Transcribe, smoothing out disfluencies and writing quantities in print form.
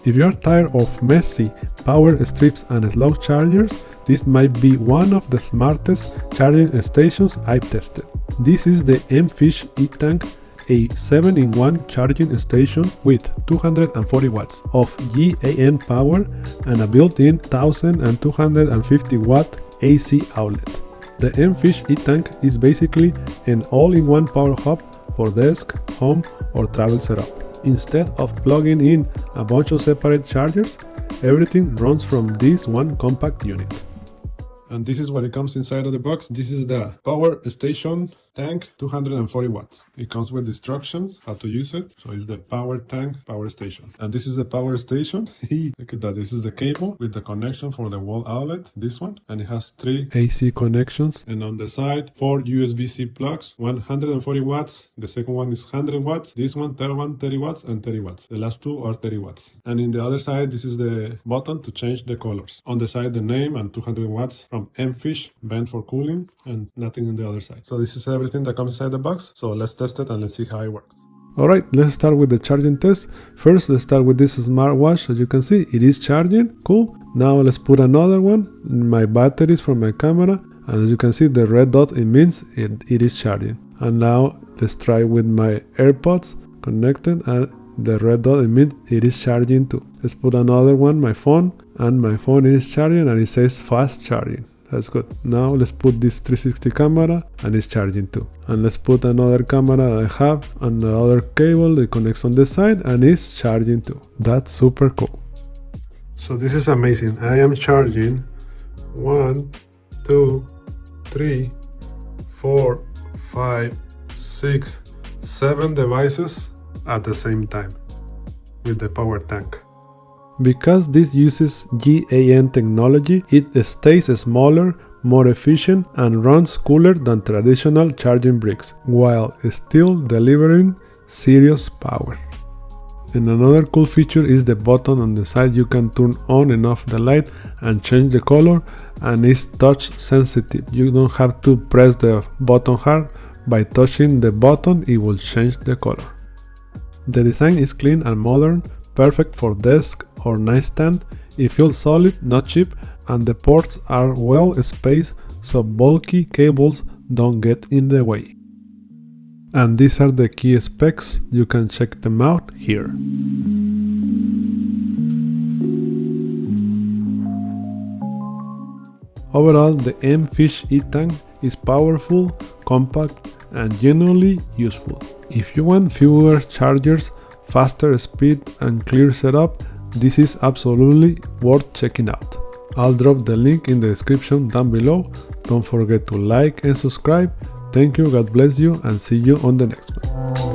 If you are tired of messy power strips and slow chargers, this might be one of the smartest charging stations I've tested. This is the mfish e-tank, a 7-in-1 charging station with 240 watts of GAN power and a built-in 1250 watt AC outlet. The mfish e-tank is basically an all-in-one power hub for desk, home, or travel setup. Instead of plugging in a bunch of separate chargers, everything runs from this one compact unit. And this is what it comes inside of the box. This is the power station tank, 240 watts. It comes with instructions how to use it. So it's the power tank, power station. And this is the power station. Look at that. This is the cable with the connection for the wall outlet, this one. And it has 3 AC connections. And on the side, 4 USB-C plugs, 140 watts. The second one is 100 watts. This one, 30 watts and 30 watts. The last two are 30 watts. And in the other side, this is the button to change the colors. On the side, the name and 200 watts from mfish, vent for cooling, and nothing on the other side. So this is everything that comes inside the box. So let's test it and let's see how it works. Alright, let's start with the charging test. First, let's start with this smartwatch. As you can see, it is charging. Cool. Now let's put another one. My batteries from my camera. And as you can see, the red dot, it means it is charging. And now let's try with my AirPods connected, and the red dot, it means it is charging too. Let's put another one, my phone, and my phone is charging and it says fast charging. That's good. Now let's put this 360 camera and it's charging too. And let's put another camera that I have on the other cable. It connects on the side and it's charging too. That's super cool. So this is amazing. I am charging 1, 2, 3, 4, 5, 6, 7 devices at the same time with the power tank. Because this uses GAN technology, it stays smaller, more efficient, and runs cooler than traditional charging bricks, while still delivering serious power. And another cool feature is the button on the side. You can turn on and off the light and change the color, and it's touch sensitive. You don't have to press the button hard. By touching the button, it will change the color. The design is clean and modern, perfect for desk or nightstand. It feels solid, not cheap, and the ports are well spaced so bulky cables don't get in the way. And these are the key specs. You can check them out here. Overall, the mfish e-tank is powerful, compact, and genuinely useful. If you want fewer chargers, faster speed, and clear setup, this is absolutely worth checking out. I'll drop the link in the description down below. Don't forget to like and subscribe. Thank you, God bless you, and see you on the next one.